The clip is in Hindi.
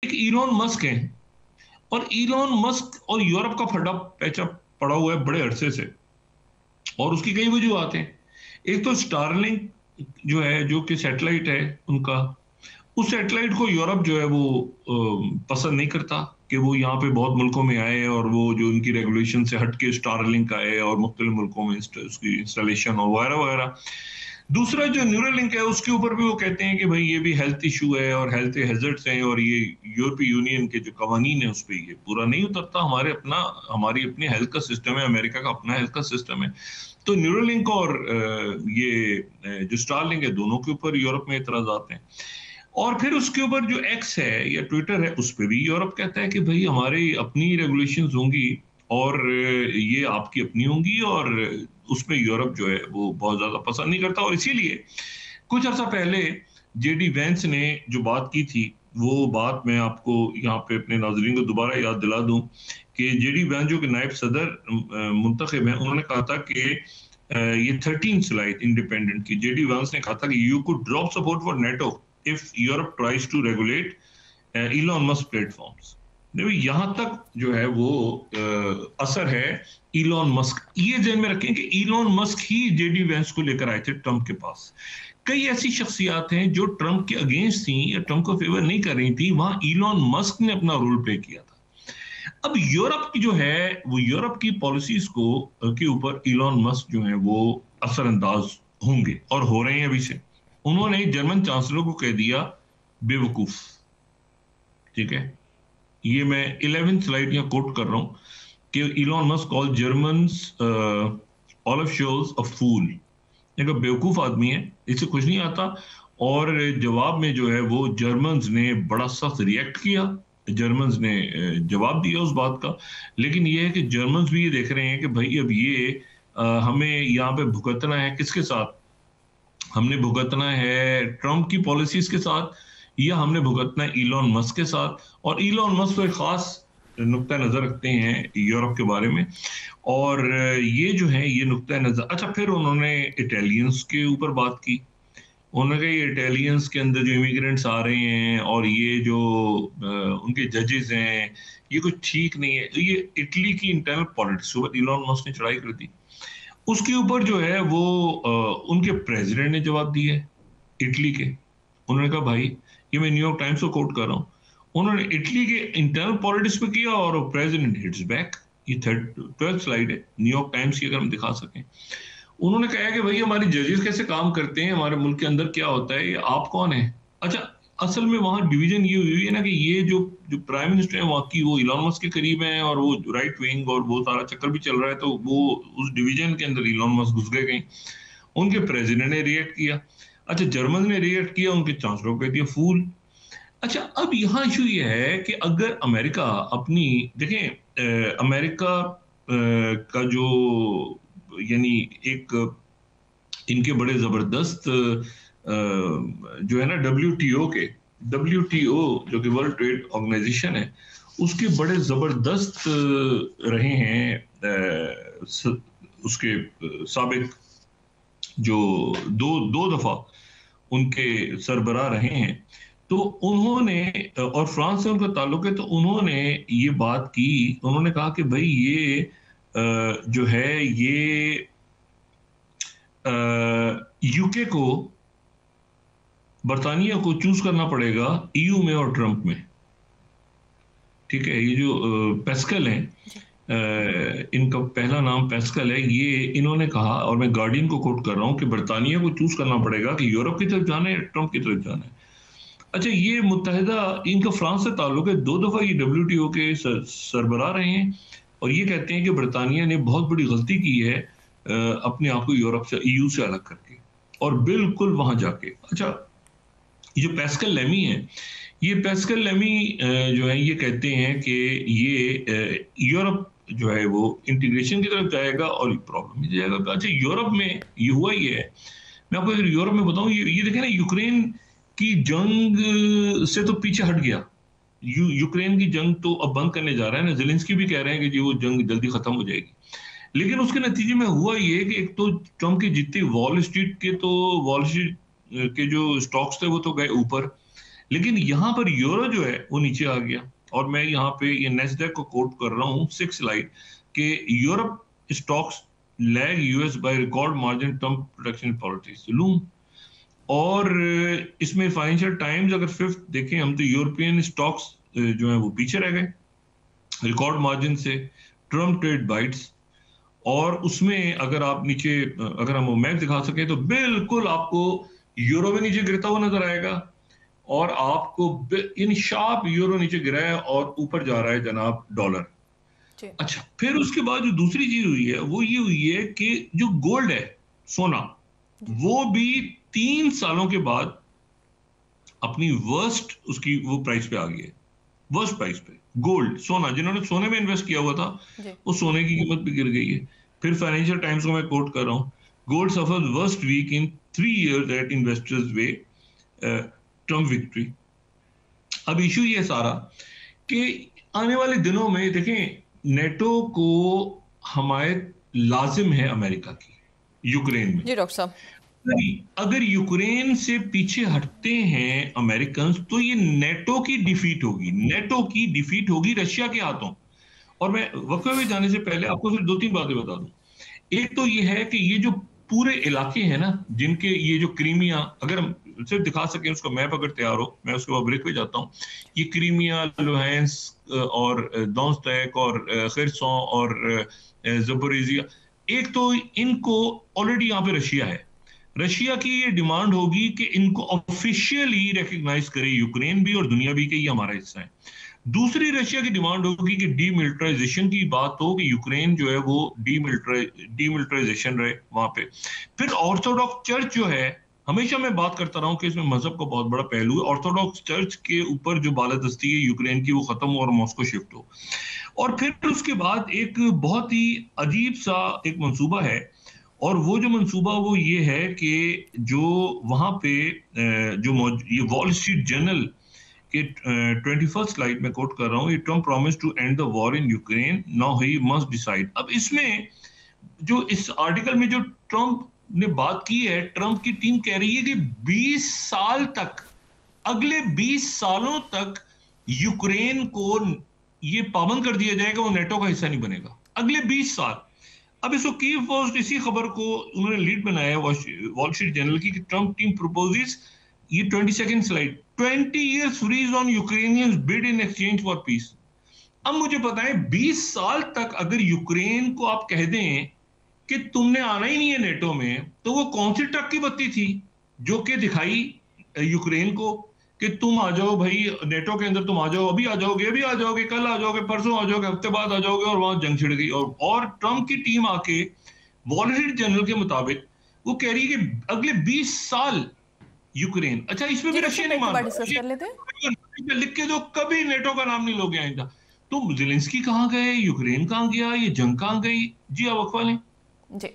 एक इलॉन मस्क है, और इलॉन मस्क और यूरोप का फटा पैचा पड़ा हुआ है बड़े अरसे से, और उसकी कई वजूहत हैं। एक तो स्टारलिंक जो है, जो कि सैटेलाइट है उनका, उस सैटेलाइट को यूरोप जो है वो पसंद नहीं करता कि वो यहाँ पे बहुत मुल्कों में आए, और वो जो उनकी रेगुलेशन से हट के स्टारलिंक आए और मुख्तलिफ मुल्कों में उसकी इंस्टॉलेशन और वगैरह वगैरह। दूसरा जो न्यूरालिंक है उसके ऊपर भी वो कहते हैं कि भाई ये भी हेल्थ इशू है और हेल्थ हैजर्ड्स हैं, और ये यूरोपीय यूनियन के जो कवानीन है उस पर ये पूरा नहीं उतरता। हमारी अपनी हेल्थ का सिस्टम है, अमेरिका का अपना हेल्थ का सिस्टम है। तो न्यूरालिंक और जो स्टारलिंक है, दोनों के ऊपर यूरोप में एतराजात हैं। और फिर उसके ऊपर जो एक्स है या ट्विटर है, उस पर भी यूरोप कहता है कि भाई हमारी अपनी रेगुलेशंस होंगी, और ये आपकी अपनी होंगी, और उसमें यूरोप जो है वो बहुत ज्यादा पसंद नहीं करता। और इसीलिए कुछ अर्सा पहले जेडी वैंस ने जो बात की थी, वो बात मैं आपको यहाँ पे अपने नाजरीन को दोबारा याद दिला दूं कि जेडी वैंस जो कि नायब सदर मुंतखब हैं, उन्होंने कहा था कि ये 13 स्लाइड इंडिपेंडेंट की, जेडी वैंस ने कहा था कि you could drop support for NATO if Europe tries to regulate Elon Musk platforms. देखो यहां तक जो है वो असर है इलॉन मस्क। ये ध्यान में रखें कि इलॉन मस्क ही जेडी वेंस को लेकर आए थे ट्रंप के पास। कई ऐसी शख्सियात हैं जो ट्रंप के अगेंस्ट थी या ट्रंप को फेवर नहीं कर रही थी, वहां इलॉन मस्क ने अपना रोल प्ले किया था। अब यूरोप की जो है वो यूरोप की पॉलिसीज को के ऊपर इलॉन मस्क जो है वो असरअंदाज होंगे, और हो रहे हैं अभी से। उन्होंने जर्मन चांसलर को कह दिया बेवकूफ। ठीक है, ये मैं 11th स्लाइड यहाँ कोट कर रहा हूं कि Elon Musk call Germans Olaf Scholz a fool. एक बेवकूफ आदमी है, इससे कुछ नहीं आता। और जवाब में जो है वो जर्मन्स ने बड़ा सख्त रिएक्ट किया, जर्मन्स ने जवाब दिया उस बात का। लेकिन ये है कि जर्मन्स भी ये देख रहे हैं कि भाई अब ये हमें यहाँ पे भुगतना है किसके साथ? हमने भुगतना है ट्रंप की पॉलिसीज के साथ, या हमने भुगतना है इलॉन मस्क के साथ? और इलॉन मस्क तो एक खास नुक्ता नजर रखते हैं यूरोप के बारे में, और ये जो है ये नुक्ता नजर। अच्छा, फिर उन्होंने इटालियंस के ऊपर बात की। उन्होंने कहा ये इटालियंस के अंदर जो इमिग्रेंट्स आ रहे हैं और ये जो उनके जजेस हैं, ये कुछ ठीक नहीं है। ये इटली की इंटरनल पॉलिटिक्स ऊपर इलॉन मस्क ने चढ़ाई कर दी। उसके ऊपर जो है वो उनके प्रेसिडेंट ने जवाब दिया है इटली के। उन्होंने कहा भाई, ये मैं न्यूयॉर्क टाइम्स को कोट कर रहा हूं, उन्होंने इटली के इंटरनल पॉलिटिक्स पे किया और प्रेसिडेंट हिट्स बैक। ये 12th स्लाइड है न्यूयॉर्क टाइम्स की, अगर हम दिखा सकें। उन्होंने कहा कि भाई हमारी जजेस कैसे काम करते हैं, हमारे मुल्क के अंदर क्या होता है, ये आप कौन है? अच्छा, असल में वहां डिवीजन ये हुई है ना कि ये जो जो प्राइम मिनिस्टर है वहां की, वो इलॉन मस्क के करीब है, और वो राइट विंग और वो सारा चक्कर भी चल रहा है, तो वो उस डिवीजन के अंदर इलॉन मस्क घुस गए कहीं। उनके प्रेसिडेंट ने रिएक्ट किया। अच्छा, जर्मन ने रिएक्ट किया, उनके चांसलर को कह दिया फूल। अच्छा, अब यहाँ इशू ये है कि अगर अमेरिका अपनी, देखें अमेरिका का जो यानी एक इनके बड़े जबरदस्त जो है ना डब्ल्यूटीओ जो कि वर्ल्ड ट्रेड ऑर्गेनाइजेशन है, उसके बड़े जबरदस्त रहे हैं उसके साबिक जो दो दो दफा उनके सरबराह रहे हैं। तो उन्होंने, और फ्रांस से उनका ताल्लुक है, तो उन्होंने ये बात की। उन्होंने कहा कि भाई ये जो है ये यूके को, बरतानिया को चूज करना पड़ेगा ईयू में और ट्रंप में। ठीक है, ये जो पेस्कल है, इनका पहला नाम पेस्कल है, ये इन्होंने कहा, और मैं गार्डियन को कोट कर रहा हूं कि बरतानिया को चूज करना पड़ेगा कि यूरोप की तरफ जाना है या ट्रंप की तरफ जाना है। अच्छा, ये मुत्तहिदा, इनका फ्रांस से ताल्लुक है, 2 दफा ये डब्ल्यूटीओ के सरबराह रहे हैं, और ये कहते हैं कि बरतानिया ने बहुत बड़ी गलती की है अपने आप को यूरोप से, ईयू से अलग करके, और बिल्कुल वहां जाके। अच्छा, ये जो पैस्कल लेमी है, ये पैस्कल लेमी जो है ये कहते हैं कि ये यूरोप जो है वो इंटीग्रेशन की तरफ जाएगा और प्रॉब्लम ही जाएगा। अच्छा, यूरोप में ये हुआ ही है। मैं आपको अगर यूरोप में बताऊं, ये देखें ना, यूक्रेन की जंग से तो पीछे हट गया। यूक्रेन की जंग तो अब बंद करने जा रहा है ना, ज़ेलेंस्की भी कह रहे हैं कि जी वो जंग जल्दी खत्म हो जाएगी। लेकिन उसके नतीजे में हुआ ये कि एक तो ट्रंप की जितनी वॉल स्ट्रीट के जो स्टॉक्स थे वो तो गए ऊपर, लेकिन यहां पर यूरो जो है वो नीचे आ गया। और मैं यहाँ पे ये नेस्डैक को कोट कर रहा हूँ 6 स्लाइड के Europe stocks lag US by record margin term protection policies loom. और इसमें फाइनेंशियल टाइम्स अगर फिफ्थ देखें हम, तो यूरोपियन स्टॉक्स जो है वो पीछे रह गए रिकॉर्ड मार्जिन से, ट्रम्प ट्रेड बाइट्स। और उसमें अगर आप नीचे अगर हम मैप दिखा सकें तो बिल्कुल आपको यूरो भी नीचे गिरता हुआ नजर आएगा, और आपको इन शार्प यूरो नीचे गिरा है और ऊपर जा रहा है जनाब डॉलर। अच्छा, फिर उसके बाद जो दूसरी चीज हुई है वो ये हुई है कि जो गोल्ड है, सोना, वो भी 3 सालों के बाद अपनी वर्स्ट उसकी वो प्राइस पे आ गई है, वर्स्ट प्राइस पे। गोल्ड, सोना, जिन्होंने सोने में इन्वेस्ट किया हुआ था वो सोने की कीमत भी गिर गई है। फिर फाइनेंशियल टाइम्स को मैं कोट कर रहा हूं, गोल्ड सफर्स वर्स्ट वीक इन 3 years एट इन्वेस्टर्स वे ट्रम्प विक्ट्री। अब इशू ये सारा कि आने वाले दिनों में देखें, नेटो को हमायत लाजिम है अमेरिका की यूक्रेन में। जी डॉक्टर साहब, अगर यूक्रेन से पीछे हटते हैं अमेरिकन तो ये नेटो की डिफीट होगी, नेटो की डिफीट होगी रशिया के हाथों। और मैं वक्फे में जाने से पहले आपको सिर्फ 2-3 बातें बता दूं। एक तो ये है कि ये जो पूरे इलाके हैं ना, जिनके ये जो क्रीमिया, अगर हम सिर्फ दिखा सकें उसका मैप अगर तैयार हो, मैं उसके बाद ब्रेक पे जाता हूँ। ये क्रीमिया, लुहांस्क और डोनेत्स्क और खिर्सों और ज़पोरिजिया, एक तो इनको ऑलरेडी यहाँ पे रशिया है। रशिया की ये डिमांड होगी कि इनको ऑफिशियली रिकग्नाइज करे यूक्रेन भी और दुनिया भी कि ये हमारा हिस्सा है। दूसरी रशिया की डिमांड होगी कि डीमिलिटराइजेशन की बात हो कि यूक्रेन जो है वो डीमिलिटराइजेशन रहे वहां पे। फिर ऑर्थोडॉक्स चर्च जो है, हमेशा मैं बात करता रहा हूं कि इसमें मजहब का बहुत बड़ा पहलू है, ऑर्थोडॉक्स चर्च के ऊपर जो बालादस्ती है यूक्रेन की वो खत्म हो और मॉस्को शिफ्ट हो। और फिर उसके बाद एक बहुत ही अजीब सा एक मंसूबा है, और वो जो मंसूबा वो ये है कि जो वहां पे जो ये वॉल स्ट्रीट जर्नल के 21st स्लाइड में कोट कर रहा हूं, Trump promise to end the war in Ukraine, now he must decide. अब इसमें जो इस आर्टिकल में जो ट्रम्प ने बात की है, ट्रम्प की टीम कह रही है कि 20 साल तक, अगले 20 सालों तक यूक्रेन को ये पाबंद कर दिया जाएगा, वो नेटो का हिस्सा नहीं बनेगा अगले 20 साल। अब इसको कीव पोस्ट इसी खबर को उन्होंने लीड बनाया वॉल स्ट्रीट जर्नल की, ट्रम्प टीम प्रपोजेस, ये 22nd slide, 20 years freeze on Ukrainians bid in exchange for peace। अब मुझे पता है 20 साल तक अगर यूक्रेन को आप कह दें कि तुमने आना ही नहीं है नेटो में, तो वो कौन सी ट्रक की बत्ती थी जो कि दिखाई यूक्रेन को कि तुम आ जाओ भाई नेटो के अंदर, तुम आ जाओ, अभी आ जाओगे, अभी आ जाओगे, कल आ जाओगे, परसों आ जाओगे, हफ्ते बाद आ जाओगे, और वहां जंग छिड़ गई। और ट्रम्प की टीम आके वॉल स्ट्रीट जर्नल के मुताबिक वो कह रही है कि अगले 20 साल यूक्रेन। अच्छा, इसमें भी रशिया नहीं मान रहा, लिख के जो कभी नेटो का नाम नहीं लोगे आइंदा। तो ज़ेलेंस्की कहां गए, यूक्रेन कहां गया, ये जंग कहां गई? जी आप अखबार लें। जी